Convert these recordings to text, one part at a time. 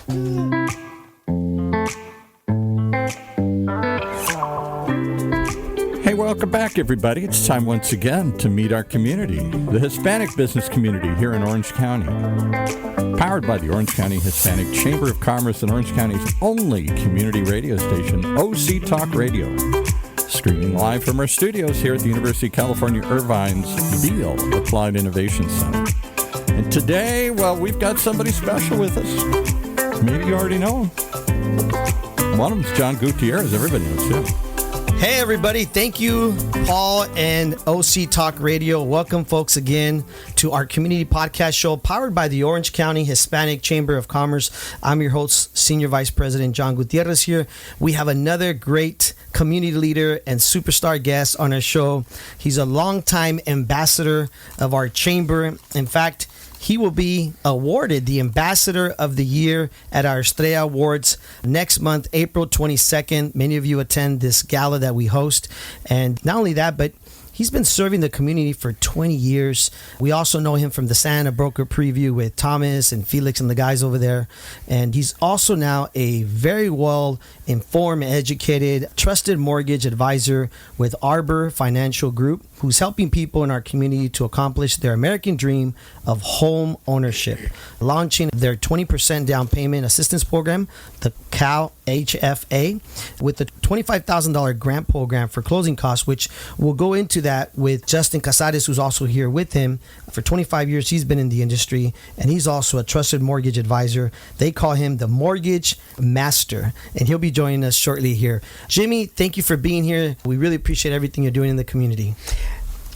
Hey, welcome back, everybody. It's time once again to meet our community, the Hispanic business community here in Orange County. Powered by the Orange County Hispanic Chamber of Commerce and Orange County's only community radio station, OC Talk Radio. Streaming live from our studios here at the University of California, Irvine's Beale Applied Innovation Center. And today, well, we've got somebody special with us. Maybe you already know him. One of them's John Gutierrez. Everybody knows him. Hey, everybody. Thank you, Paul and OC Talk Radio. Welcome, folks, again to our community podcast show powered by the Orange County Hispanic Chamber of Commerce. I'm your host, Senior Vice President John Gutierrez here. We have another great community leader and superstar guest on our show. He's a longtime ambassador of our chamber. In fact, he will be awarded the Ambassador of the Year at our Estrella Awards next month, April 22nd. Many of you attend this gala that we host. And not only that, but he's been serving the community for 20 years. We also know him from the Santa Broker Preview with Thomas and Felix and the guys over there. And he's also now a very well-informed, educated, trusted mortgage advisor with Arbor Financial Group, who's helping people in our community to accomplish their American dream of home ownership, launching their 20% down payment assistance program, the CAL HFA, with the $25,000 grant program for closing costs, which we'll go into that with Justin Casares, who's also here with him. For 25 years, he's been in the industry, and he's also a trusted mortgage advisor. They call him the Mortgage Master, and he'll be joining us shortly here. Jimmy, thank you for being here. We really appreciate everything you're doing in the community.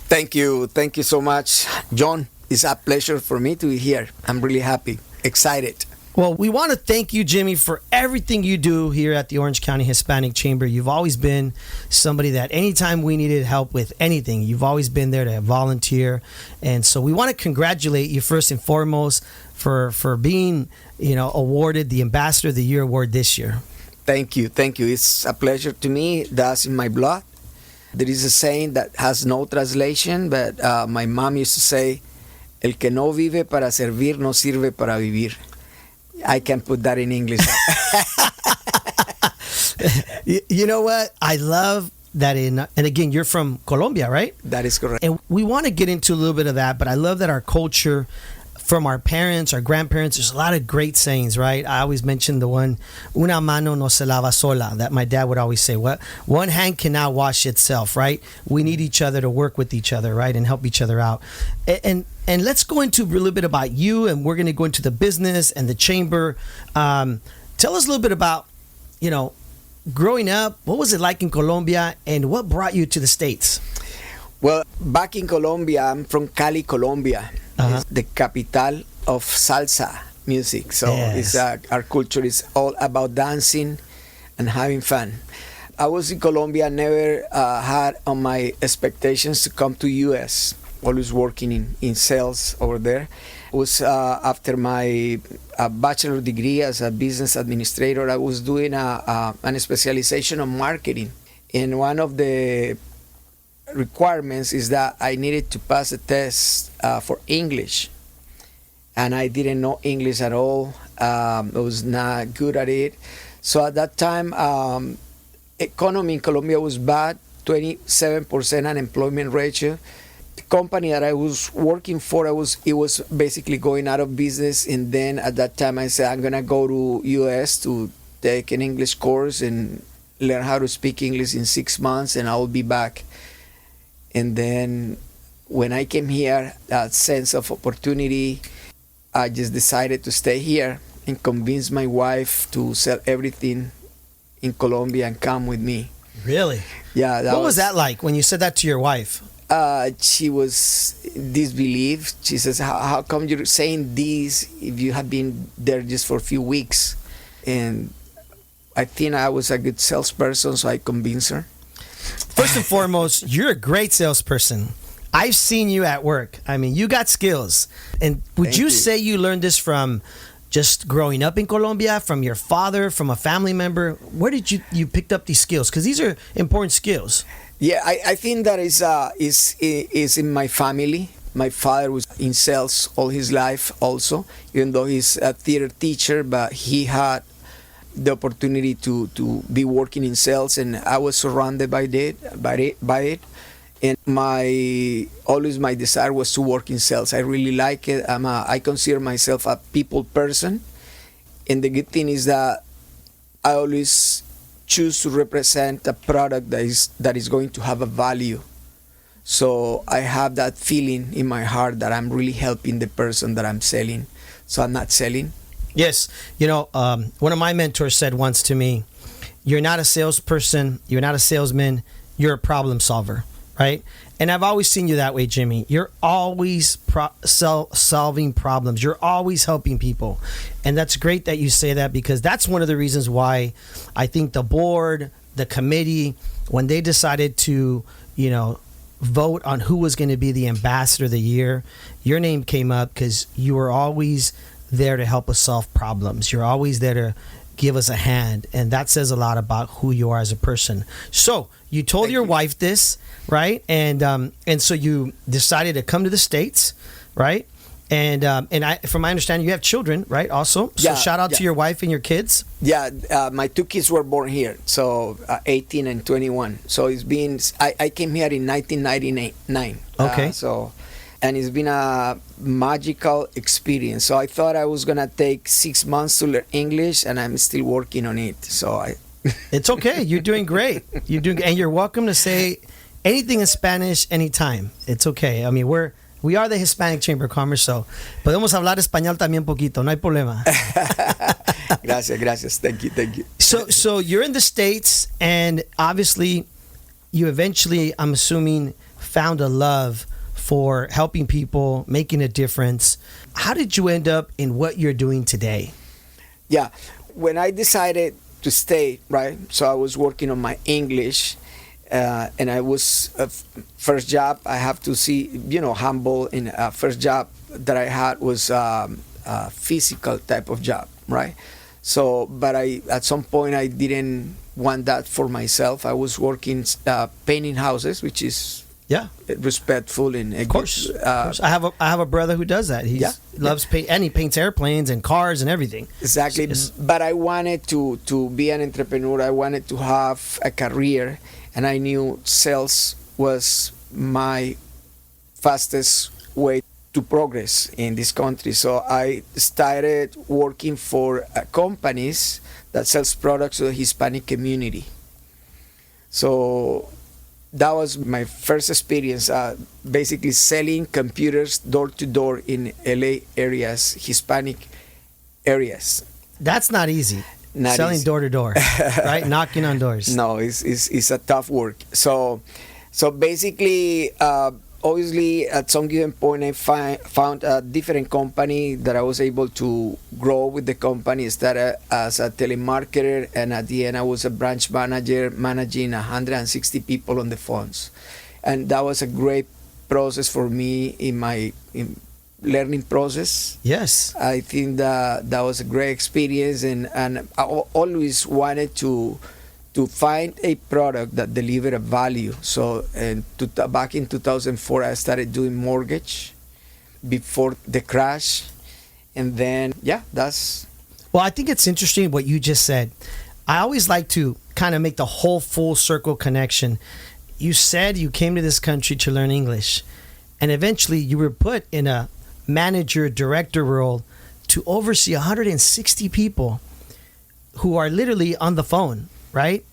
Thank you. Thank you so much, John. It's a pleasure for me to be here. I'm really happy, excited. Well, we want to thank you, Jimmy, for everything you do here at the Orange County Hispanic Chamber. You've always been somebody that anytime we needed help with anything, you've always been there to volunteer. And so we want to congratulate you first and foremost for being, awarded the Ambassador of the Year award this year. Thank you. Thank you. It's a pleasure to me. That's in my blood. There is a saying that has no translation, but my mom used to say, El que no vive para servir no sirve para vivir. I can put that in English. You know what? I love that and again, you're from Colombia, right? That is correct. And we want to get into a little bit of that, but I love that our culture, from our parents, our grandparents, there's a lot of great sayings, right? I always mention the one, una mano no se lava sola, that my dad would always say. What? One hand cannot wash itself, right? We need each other to work with each other, right? And help each other out. And let's go into a little bit about you, and we're going to go into the business and the chamber. Tell us a little bit about, growing up. What was it like in Colombia, and what brought you to the States? Well, back in Colombia, I'm from Cali, Colombia. It's the capital of salsa music. So Yes. Our culture is all about dancing and having fun. I was in Colombia, never had on my expectations to come to U.S., always working in sales over there. It was after my bachelor degree as a business administrator, I was doing an specialization on marketing. And one of the requirements is that I needed to pass a test for English, and I didn't know English at all. I was not good at it. So at that time, economy in Colombia was bad, 27% unemployment ratio. The company that I was working for, it was basically going out of business. And then at that time, I said, I'm gonna go to US to take an English course and learn how to speak English in 6 months, and I will be back. And then when I came here, that sense of opportunity, I just decided to stay here and convince my wife to sell everything in Colombia and come with me. Really? Yeah. What was that like when you said that to your wife? She was disbelieved. She says, how come you're saying this if you have been there just for a few weeks? And I think I was a good salesperson, so I convinced her. First and foremost, you're a great salesperson. I've seen you at work. I mean, you got skills. And would you say you learned this from just growing up in Colombia, from your father, from a family member? Where did you picked up these skills? Because these are important skills. Yeah, I think that is in my family. My father was in sales all his life also, even though he's a theater teacher, but he had the opportunity to be working in sales, and I was surrounded by it. And my desire was to work in sales. I really like it. I consider myself a people person. And the good thing is that I always choose to represent a product that is going to have a value. So I have that feeling in my heart that I'm really helping the person that I'm selling. So I'm not selling. Yes. One of my mentors said once to me, you're not a salesperson, you're not a salesman, you're a problem solver, right? And I've always seen you that way, Jimmy. You're always solving problems. You're always helping people. And that's great that you say that, because that's one of the reasons why I think the board, the committee, when they decided to, vote on who was going to be the ambassador of the year, your name came up because you were always there to help us solve problems. You're always there to give us a hand, and that says a lot about who you are as a person. So you told your wife this, right? And so you decided to come to the States, right? And from my understanding, you have children, right? Also, so shout out to your wife and your kids. Yeah, my two kids were born here, so 18 and 21. So it's been I came here in 1999. Okay. And it's been a magical experience. So I thought I was gonna take 6 months to learn English, and I'm still working on it. It's okay. You're doing great. And you're welcome to say anything in Spanish anytime. It's okay. I mean, we are the Hispanic Chamber of Commerce, so podemos hablar español también poquito. No hay problema. Gracias. Thank you. So you're in the States, and obviously, you eventually, I'm assuming, found a love for helping people, making a difference. How did you end up in what you're doing today? Yeah, when I decided to stay, right, so I was working on my English, and I was first job, I have to see, humble. In first job that I had was a physical type of job, right? So, but at some point I didn't want that for myself. I was working painting houses, which is respectful and of course. I have a brother who does that. He loves paint, and he paints airplanes and cars and everything. Exactly. But I wanted to be an entrepreneur. I wanted to have a career, and I knew sales was my fastest way to progress in this country. So I started working for companies that sells products to the Hispanic community. So that was my first experience, basically selling computers door to door in LA areas, Hispanic areas. That's not easy. Selling door to door, right? Knocking on doors. No, it's a tough work. So basically, obviously, at some given point, I found a different company that I was able to grow with the company. Started as a telemarketer, and at the end, I was a branch manager managing 160 people on the phones. And that was a great process for me in my learning process. Yes. I think that was a great experience, and I always wanted to find a product that delivered a value. So back in 2004, I started doing mortgage before the crash. And then, that's... Well, I think it's interesting what you just said. I always like to kind of make the whole full circle connection. You said you came to this country to learn English, and eventually you were put in a manager, director role to oversee 160 people who are literally on the phone. Right?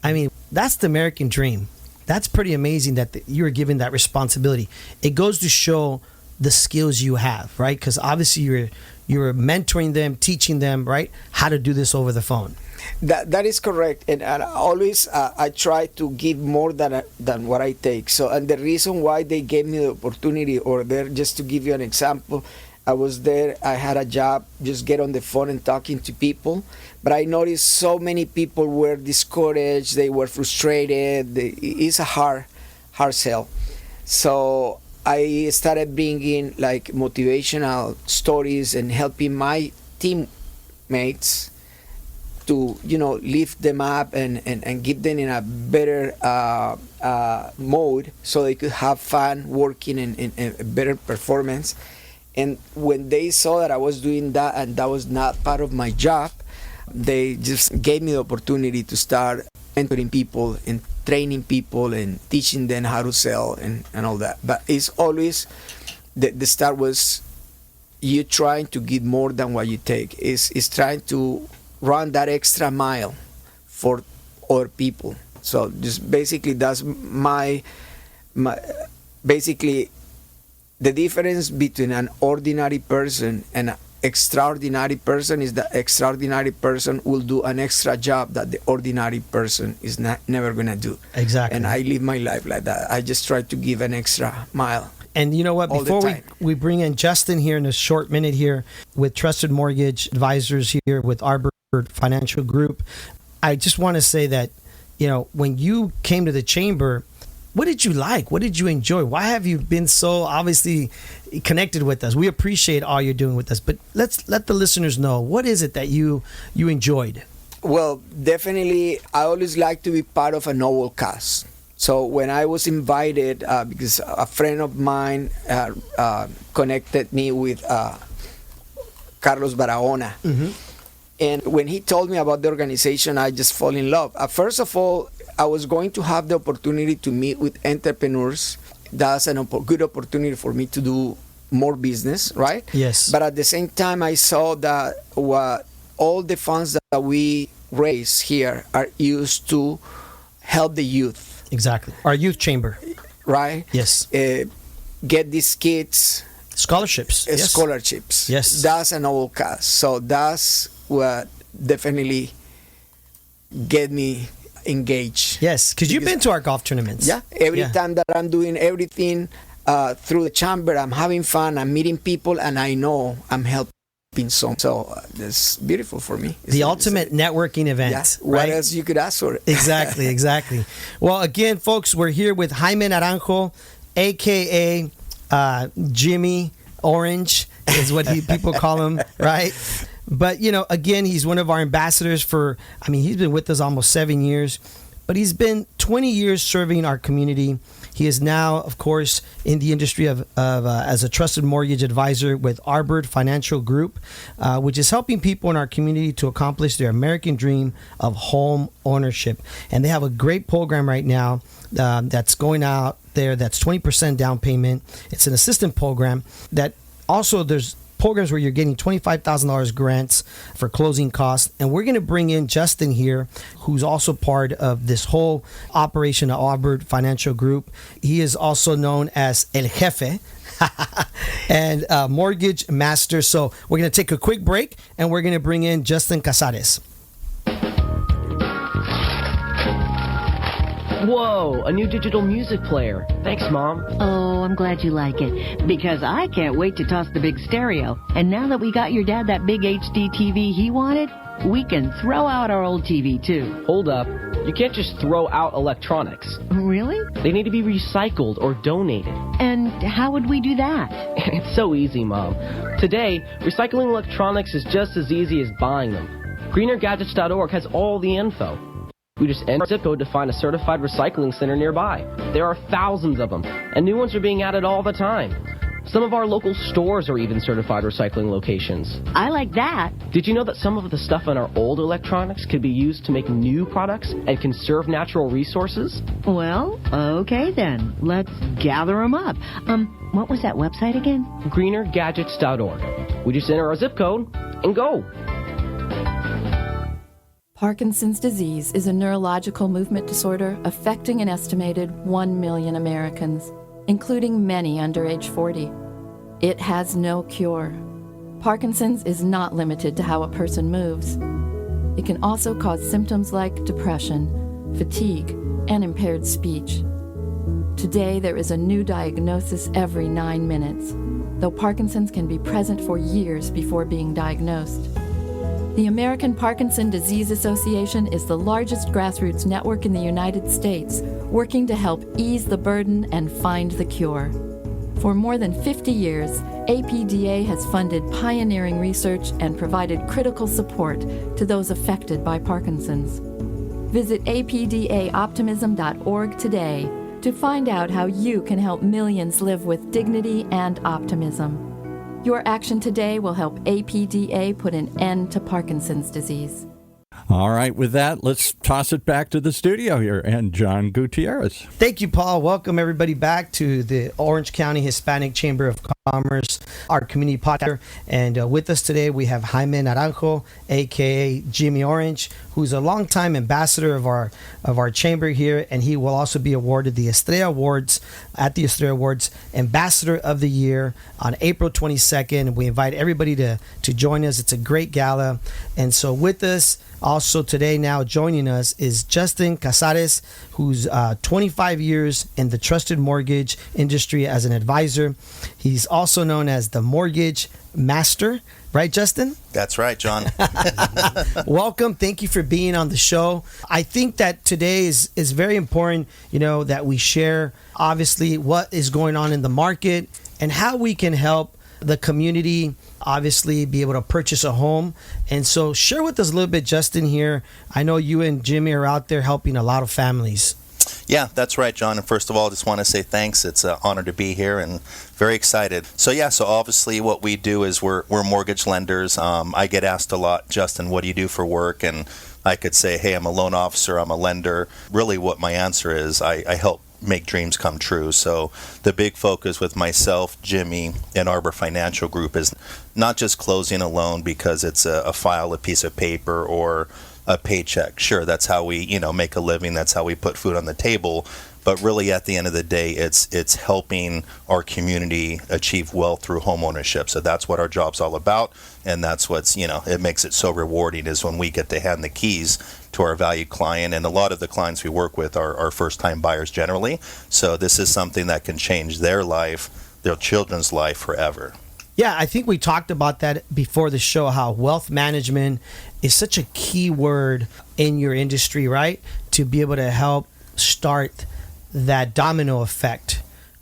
I mean, that's the American dream. That's pretty amazing that you were given that responsibility. It goes to show the skills you have, right? Because obviously you're mentoring them, teaching them, right, how to do this over the phone. That is correct, and always I try to give more than what I take. So, and the reason why they gave me the opportunity, or there, just to give you an example, I was there, I had a job, just get on the phone and talking to people. But I noticed so many people were discouraged, they were frustrated. It's a hard sell. So I started bringing like motivational stories and helping my teammates to, lift them up and get them in a better mode so they could have fun working and better performance. And when they saw that I was doing that and that was not part of my job, they just gave me the opportunity to start mentoring people and training people and teaching them how to sell and all that. But it's always, the start was you trying to give more than what you take. It's trying to run that extra mile for other people. So just basically that's my basically the difference between an ordinary person and an extraordinary person is that extraordinary person will do an extra job that the ordinary person is never going to do. Exactly. And I live my life like that. I just try to give an extra mile. And you know what? Before we bring in Justin here in a short minute here with Trusted Mortgage Advisors here with Arbor Financial Group, I just want to say that, when you came to the chamber, what did you like? What did you enjoy? Why have you been so obviously connected with us? We appreciate all you're doing with us, but let's let the listeners know, what is it that you enjoyed? Well, definitely, I always like to be part of a noble cause. So when I was invited, because a friend of mine connected me with Carlos Barahona, and when he told me about the organization, I just fell in love. First of all, I was going to have the opportunity to meet with entrepreneurs. That's a good opportunity for me to do more business, right? Yes. But at the same time, I saw that all the funds that we raise here are used to help the youth. Exactly. Our youth chamber. Right? Yes. Get these kids scholarships. Yes. Scholarships. Yes. That's an old cause. So that's what definitely get me engaged. Yes, because you've been to our golf tournaments. Yeah. Every time that I'm doing everything through the chamber, I'm having fun, I'm meeting people, and I know I'm helping some. So that's beautiful for me. The ultimate networking event. Yeah. Right? What else you could ask for? Exactly. Well, again, folks, we're here with Jaime Naranjo, a.k.a. Jimmy Orange is what people call him, right? But, again, he's one of our ambassadors he's been with us almost 7 years, but he's been 20 years serving our community. He is now, of course, in the industry of as a trusted mortgage advisor with Arbor Financial Group, which is helping people in our community to accomplish their American dream of home ownership. And they have a great program right now that's going out there that's 20% down payment. It's an assistant program that also there's programs where you're getting $25,000 grants for closing costs. And we're going to bring in Justin here, who's also part of this whole operation at Arbor Financial Group. He is also known as El Jefe and Mortgage Master. So we're going to take a quick break and we're going to bring in Justin Casares. Whoa, a new digital music player. Thanks, Mom. Oh, I'm glad you like it, because I can't wait to toss the big stereo. And now that we got your dad that big HD TV he wanted, we can throw out our old TV, too. Hold up. You can't just throw out electronics. Really? They need to be recycled or donated. And how would we do that? It's so easy, Mom. Today, recycling electronics is just as easy as buying them. GreenerGadgets.org has all the info. We just enter zip code to find a certified recycling center nearby. There are thousands of them, and new ones are being added all the time. Some of our local stores are even certified recycling locations. I like that. Did you know that some of the stuff in our old electronics could be used to make new products and conserve natural resources? Well, okay then. Let's gather them up. What was that website again? GreenerGadgets.org. We just enter our zip code and go. Parkinson's disease is a neurological movement disorder affecting an estimated 1 million Americans, including many under age 40. It has no cure. Parkinson's is not limited to how a person moves. It can also cause symptoms like depression, fatigue, and impaired speech. Today, there is a new diagnosis every 9 minutes, though Parkinson's can be present for years before being diagnosed. The American Parkinson Disease Association is the largest grassroots network in the United States, working to help ease the burden and find the cure. For more than 50 years, APDA has funded pioneering research and provided critical support to those affected by Parkinson's. Visit apdaoptimism.org today to find out how you can help millions live with dignity and optimism. Your action today will help APDA put an end to Parkinson's disease. All right, with that, let's toss it back to the studio here and John Gutierrez. Thank you, Paul. Welcome everybody back to the Orange County Hispanic Chamber of Commerce, our community podcast. And with us today, we have Jaime Naranjo, aka Jimmy Orange, who's a longtime ambassador of our chamber here, and he will also be awarded the Estrella Awards at the Estrella Awards Ambassador of the Year on April 22nd. We invite everybody to join us. It's a great gala. And so with us also today now joining us is Justin Casares, who's 25 years in the trusted mortgage industry as an advisor. He's also known as the Mortgage Master. Right, Justin? That's right, John. Welcome. Thank you for being on the show. I think that today is very important, that we share, obviously, what is going on in the market and how we can help the community, obviously, be able to purchase a home. And so share with us a little bit, Justin, here. I know you and Jimmy are out there helping a lot of families. Yeah, that's right, John. And first of all, I just want to say thanks. It's an honor to be here and very excited. So obviously what we do is we're mortgage lenders. I get asked a lot, Justin, what do you do for work? And I could say, hey, I'm a loan officer, I'm a lender. Really what my answer is, I help make dreams come true. So the big focus with myself, Jimmy, and Arbor Financial Group is not just closing a loan because it's a file, a piece of paper, or a paycheck. Sure, that's how we, make a living. That's how we put food on the table. But really, at the end of the day, it's helping our community achieve wealth through home ownership. So that's what our job's all about, and that's what's it makes it so rewarding is when we get to hand the keys to our valued client. And a lot of the clients we work with are first-time buyers generally. So this is something that can change their life, their children's life forever. Yeah, I think we talked about that before the show, how wealth management is such a key word in your industry, right? To be able to help start that domino effect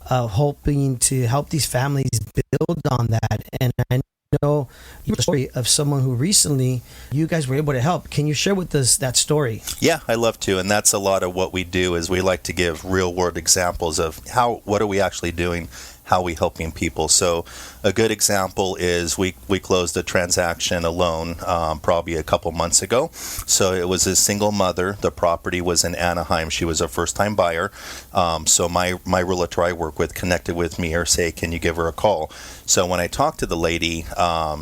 of hoping to help these families build on that. And I know the story of someone who recently you guys were able to help. Can you share with us that story? Yeah, I love to. And that's a lot of what we do is we like to give real world examples of what are we actually doing, how are we helping people. So a good example is we closed a transaction, a loan, probably a couple months ago. So it was a single mother. The property was in Anaheim. She was a first-time buyer. So my realtor I work with connected with me or say, can you give her a call? So when I talked to the lady,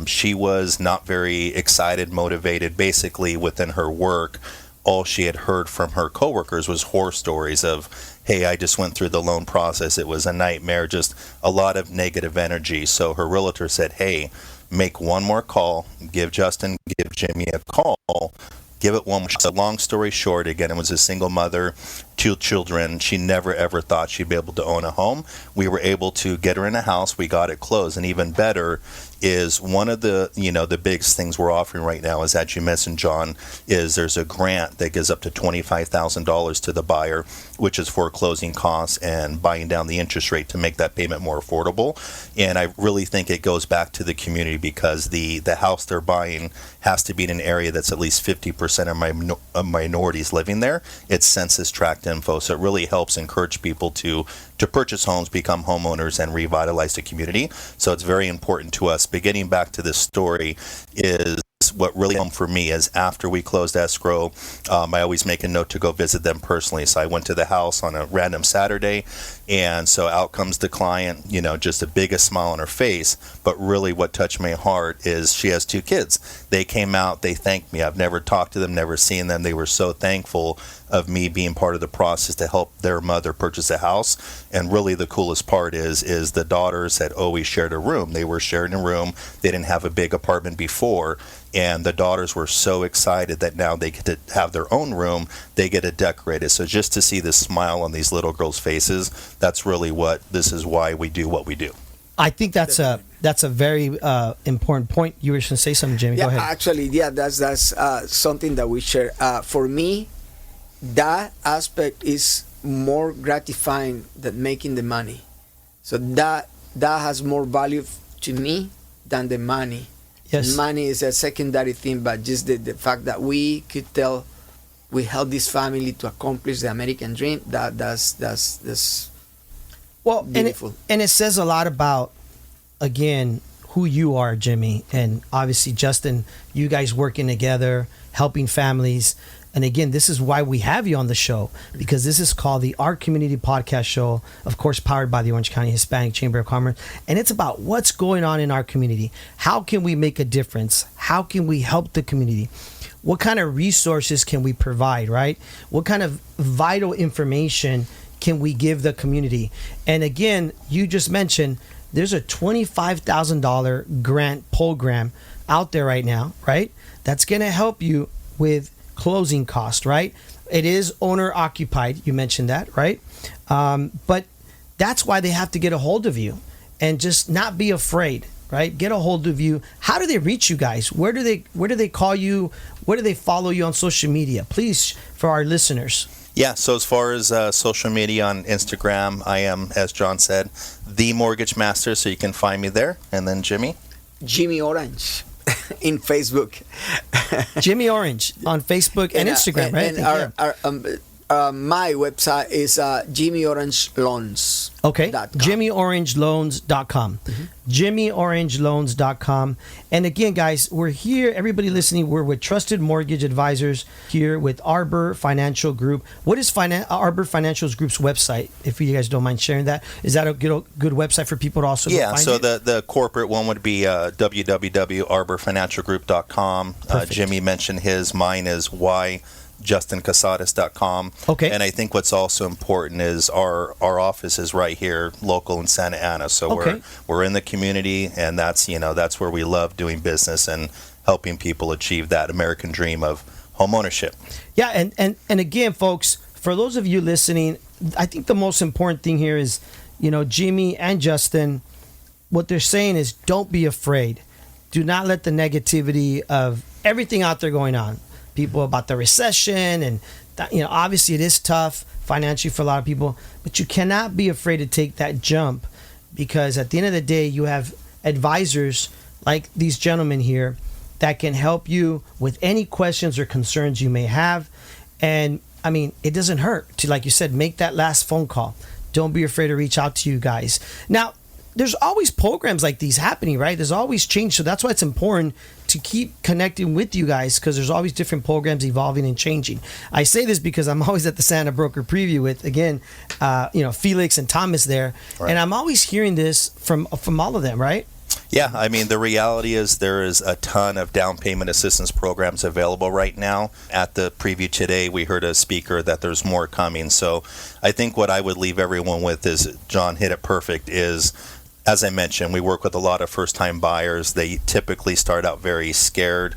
she was not very excited, motivated. Basically, within her work, all she had heard from her coworkers was horror stories of, hey, I just went through the loan process. It was a nightmare, just a lot of negative energy. So her realtor said, hey, make one more call, give Justin, give Jimmy a call, give it one more shot. So long story short, again, it was a single mother, 2 children. She never ever thought she'd be able to own a home. We were able to get her in a house. We got it closed. And even better is one of the, the biggest things we're offering right now is, as you mentioned, John, is there's a grant that gives up to $25,000 to the buyer, which is for closing costs and buying down the interest rate to make that payment more affordable. And I really think it goes back to the community because the house they're buying has to be in an area that's at least 50% of minorities living there. It's census tract info. So it really helps encourage people to purchase homes, become homeowners, and revitalize the community. So it's very important to us. But getting back to this story is what really helped for me is after we closed escrow, I always make a note to go visit them personally. So I went to the house on a random Saturday, and so out comes the client, just the biggest smile on her face. But really what touched my heart is she has 2 kids. They came out, they thanked me. I've never talked to them, never seen them. They were so thankful of me being part of the process to help their mother purchase a house. And really the coolest part is the daughters had always shared a room. They were sharing a room. They didn't have a big apartment before. And the daughters were so excited that now they get to have their own room. They get it decorated. So just to see the smile on these little girls' faces, that's really this is why we do what we do. I think that's a very important point. You were going to say something, Jimmy. Go ahead. Actually, that's something that we share. For me, that aspect is more gratifying than making the money. So that that has more value to me than the money. Yes. Money is a secondary thing, but just the fact that we could tell we help this family to accomplish the American dream, that's Well, beautiful. And it says a lot about, again, who you are, Jimmy, and obviously Justin, you guys working together, helping families. And again, this is why we have you on the show, because this is called the Our Community Podcast Show, of course, powered by the Orange County Hispanic Chamber of Commerce. And it's about what's going on in our community. How can we make a difference? How can we help the community? What kind of resources can we provide, right? What kind of vital information can we give the community? And again, you just mentioned there's a $25,000 grant program out there right now, right? That's going to help you with closing costs, right? It is owner occupied. You mentioned that, right? But that's why they have to get a hold of you and just not be afraid, right? Get a hold of you. How do they reach you guys? Where do they call you? Where do they follow you on social media? Please, for our listeners. Yeah, so as far as social media on Instagram, I am, as John said, The Mortgage Master, so you can find me there. And then Jimmy? Jimmy Orange in Facebook. Jimmy Orange on Facebook and Instagram, right? And my website is JimmyOrangeLoans. Okay, .com. JimmyOrangeLoans.com. JimmyOrangeLoans.com. And again, guys, we're here, everybody listening, we're with Trusted Mortgage Advisors here with Arbor Financial Group. What is Arbor Financial Group's website, if you guys don't mind sharing that? Is that a good website for people to also go find so it? the corporate one would be www.arborfinancialgroup.com. Jimmy mentioned his. Mine is JustinCasadas.com. Okay. And I think what's also important is our office is right here, local in Santa Ana. So we're in the community, and that's where we love doing business and helping people achieve that American dream of home ownership. Yeah, and again, folks, for those of you listening, I think the most important thing here is, Jimmy and Justin, what they're saying is don't be afraid. Do not let the negativity of everything out there going on, people about the recession, and obviously it is tough financially for a lot of people, but you cannot be afraid to take that jump, because at the end of the day, you have advisors like these gentlemen here that can help you with any questions or concerns you may have. And I mean, it doesn't hurt to, like you said, make that last phone call. Don't be afraid to reach out to you guys. Now, there's always programs like these happening, right? There's always change. So that's why it's important to keep connecting with you guys, because there's always different programs evolving and changing. I say this because I'm always at the Santa Broker Preview with, again, Felix and Thomas there. Right. And I'm always hearing this from all of them, right? Yeah, I mean, the reality is there is a ton of down payment assistance programs available right now. At the preview today, we heard a speaker that there's more coming. So I think what I would leave everyone with is, John hit it perfect, is, as I mentioned, we work with a lot of first-time buyers. They typically start out very scared,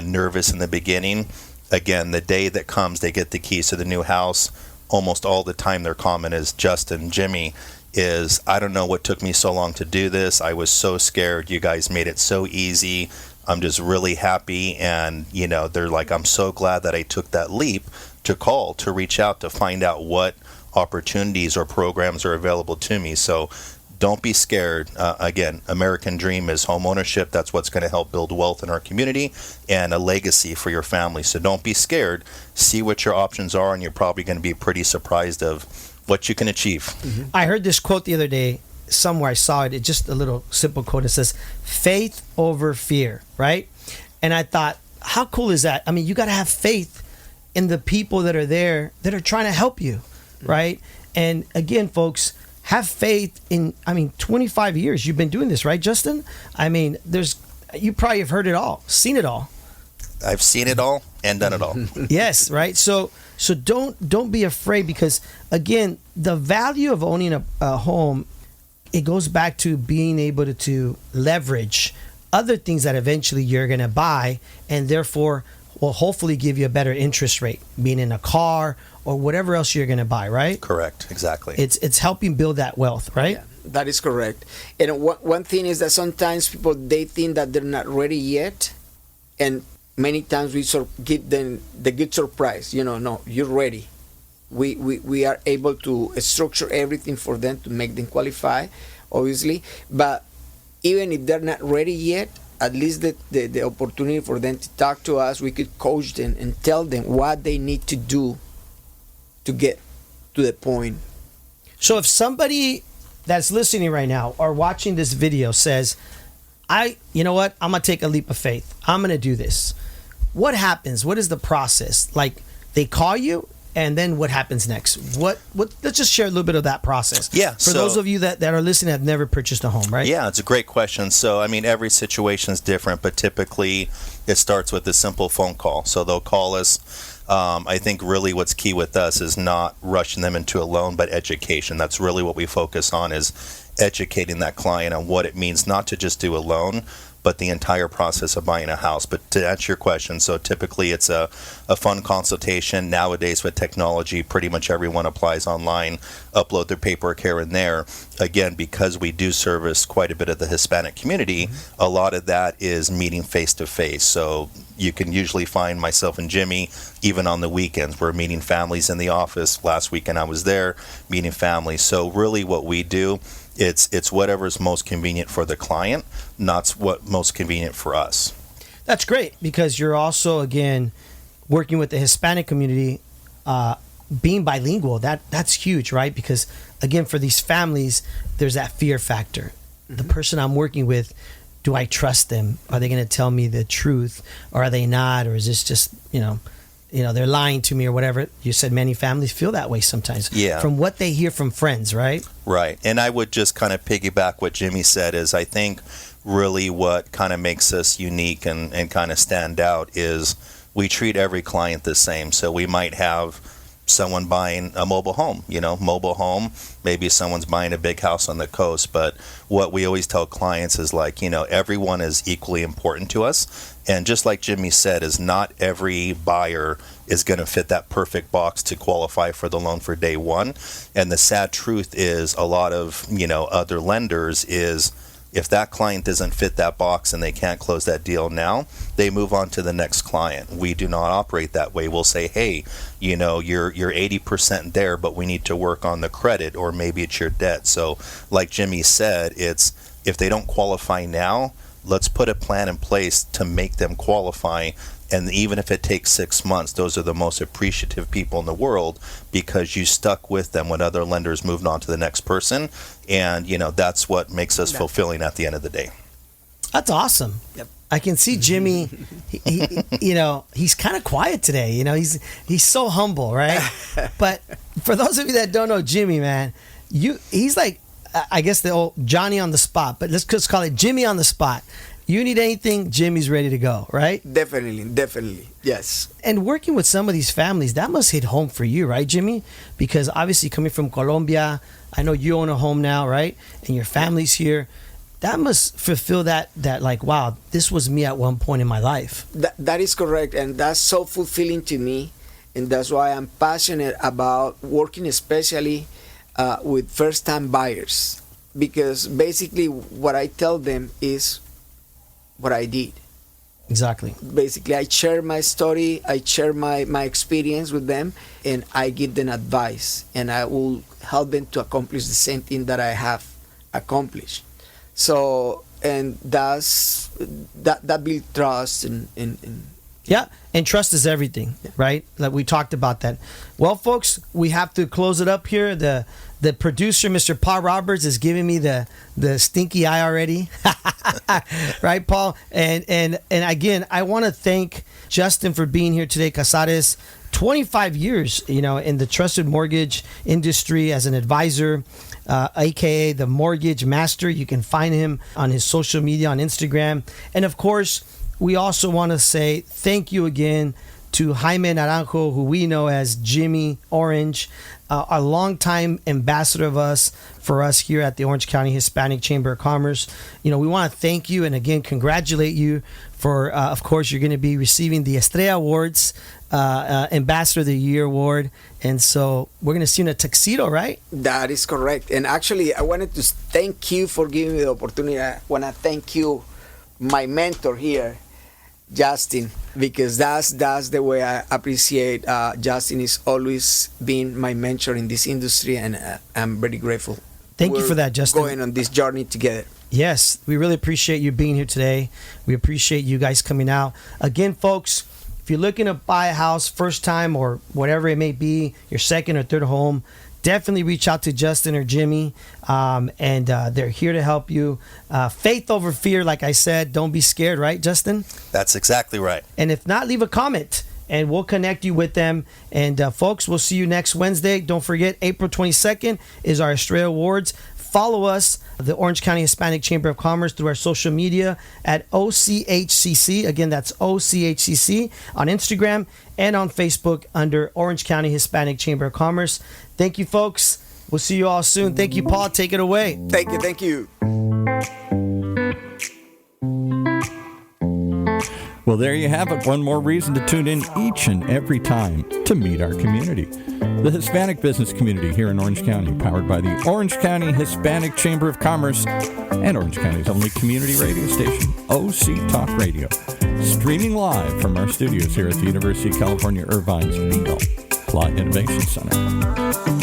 nervous in the beginning. Again, the day that comes, they get the keys to the new house. Almost all the time, their comment is, Justin, Jimmy, is, I don't know what took me so long to do this. I was so scared. You guys made it so easy. I'm just really happy. And, they're like, I'm so glad that I took that leap to call, to reach out, to find out what opportunities or programs are available to me. So don't be scared. Again, American dream is home ownership. That's what's going to help build wealth in our community and a legacy for your family. So don't be scared. See what your options are, and you're probably going to be pretty surprised of what you can achieve. Mm-hmm. I heard this quote the other day. Somewhere I saw it. It's just a little simple quote. It says, faith over fear, right? And I thought, how cool is that? I mean, you got to have faith in the people that are there that are trying to help you, right? And again, folks, have faith in, 25 years you've been doing this, right, Justin? I mean, you probably have heard it all, seen it all. I've seen it all and done it all. Yes, right? So don't be afraid, because, again, the value of owning a home, it goes back to being able to leverage other things that eventually you're going to buy, and therefore will hopefully give you a better interest rate, being in a car or whatever else you're going to buy, right? Correct, exactly. It's helping build that wealth, right? Yeah, that is correct. And one thing is that sometimes people, they think that they're not ready yet, and many times we give them the good surprise. No, you're ready. We are able to structure everything for them to make them qualify. obviously. But even if they're not ready yet, at least the opportunity for them to talk to us, we could coach them and tell them what they need to do to get to the point. So if somebody that's listening right now or watching this video says, you know what, I'm going to take a leap of faith. I'm going to do this. What happens? What is the process? Like, they call you, and then what happens next? What? Let's just share a little bit of that process. Yeah. For those of you that are listening, have never purchased a home, right? Yeah, it's a great question. So, I mean, every situation is different, but typically it starts with a simple phone call. So they'll call us. I think really what's key with us is not rushing them into a loan, but education. That's really what we focus on, is educating that client on what it means not to just do a loan, but the entire process of buying a house. But to answer your question, so typically it's a fun consultation. Nowadays with technology, pretty much everyone applies online, upload their paperwork here and there. Again, because we do service quite a bit of the Hispanic community, a lot of that is meeting face to face. So you can usually find myself and Jimmy, even on the weekends, we're meeting families in the office. Last weekend I was there meeting families. So really what we do, it's whatever's most convenient for the client, not what most convenient for us. That's great, because you're also, again, working with the Hispanic community, being bilingual. That's huge, right? Because, again, for these families, there's that fear factor. The person I'm working with, do I trust them? Are they going to tell me the truth, or are they not? Or is this just, they're lying to me or whatever? You said many families feel that way sometimes. Yeah. From what they hear from friends, right? Right. And I would just kind of piggyback what Jimmy said is I think really what kind of makes us unique and kind of stand out is we treat every client the same. So we might have someone buying a mobile home, maybe someone's buying a big house on the coast. But what we always tell clients is everyone is equally important to us. And just like Jimmy said, is not every buyer is going to fit that perfect box to qualify for the loan for day one. And the sad truth is a lot of, other lenders is if that client doesn't fit that box and they can't close that deal now, they move on to the next client. We do not operate that way. We'll say, hey, you're 80% there, but we need to work on the credit, or maybe it's your debt. So like Jimmy said, it's if they don't qualify now, let's put a plan in place to make them qualify. And even if it takes 6 months, those are the most appreciative people in the world, because you stuck with them when other lenders moved on to the next person. And, that's what makes us fulfilling at the end of the day. That's awesome. Yep. I can see Jimmy, he's kind of quiet today. He's so humble, right? But for those of you that don't know Jimmy, man, he's like, I guess the old Johnny on the spot, but let's just call it Jimmy on the spot. You need anything, Jimmy's ready to go, right? Definitely. Yes. And working with some of these families, that must hit home for you, right, Jimmy? Because obviously coming from Colombia, I know you own a home now, right? And your family's here. That must fulfill that like, wow, this was me at one point in my life. That is correct. And that's so fulfilling to me. And that's why I'm passionate about working especially with first-time buyers. Because basically what I tell them is what I did. Exactly. Basically, I share my story, I share my experience with them, and I give them advice, and I will help them to accomplish the same thing that I have accomplished. So, and that builds trust and yeah, and trust is everything, right? Like we talked about that. Well, folks, we have to close it up here. The producer, Mr. Paul Roberts, is giving me the stinky eye already. Right, Paul? And again, I want to thank Justin for being here today. Casares, 25 years, in the trusted mortgage industry as an advisor, aka the Mortgage Master. You can find him on his social media on Instagram. And of course, we also want to say thank you again to Jaime Naranjo, who we know as Jimmy Orange, a longtime ambassador for us here at the Orange County Hispanic Chamber of Commerce. We want to thank you and again congratulate you for, of course, you're going to be receiving the Estrella Awards, Ambassador of the Year Award. And so we're going to see you in a tuxedo, right? That is correct. And actually, I wanted to thank you for giving me the opportunity. I want to thank you, my mentor here, Justin, because that's the way I appreciate. Justin is always been my mentor in this industry, and I'm very grateful. Thank you we're for that, Justin. Going on this journey together. Yes, we really appreciate you being here today. We appreciate you guys coming out. Again, folks, if you're looking to buy a house first time or whatever it may be, your second or third home, definitely reach out to Justin or Jimmy, and they're here to help you. Faith over fear, like I said. Don't be scared, right, Justin? That's exactly right. And if not, leave a comment, and we'll connect you with them. And folks, we'll see you next Wednesday. Don't forget, April 22nd is our Estrella Awards. Follow us, the Orange County Hispanic Chamber of Commerce, through our social media at OCHCC. Again, that's OCHCC on Instagram and on Facebook under Orange County Hispanic Chamber of Commerce. Thank you, folks. We'll see you all soon. Thank you, Paul. Take it away. Thank you. Well, there you have it. One more reason to tune in each and every time to meet our community. The Hispanic business community here in Orange County, powered by the Orange County Hispanic Chamber of Commerce and Orange County's only community radio station, OC Talk Radio. Streaming live from our studios here at the University of California, Irvine's Vigo Fly Innovation Center.